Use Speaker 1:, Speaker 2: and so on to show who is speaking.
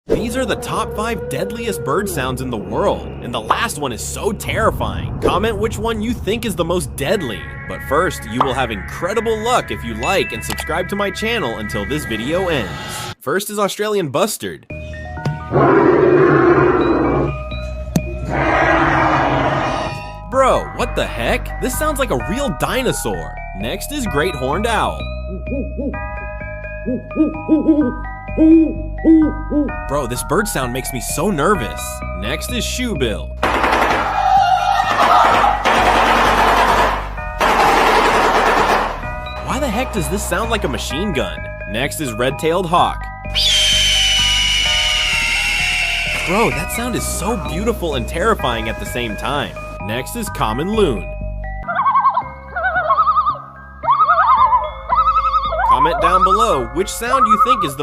Speaker 1: These are the top 5 deadliest bird sounds in the world, and the last one is so terrifying. Comment which one you think is the most deadly. But first, you will have incredible luck if you like and subscribe to my channel until this video ends. First is Australian bustard. Bro, what the heck? This sounds like a real dinosaur. Next is great horned owl. Bro, this bird sound makes me so nervous. Next is shoebill. Why the heck does this sound like a machine gun? Next is red-tailed hawk. Bro, that sound is so beautiful and terrifying at the same time. Next is common loon. Comment down below which sound you think is the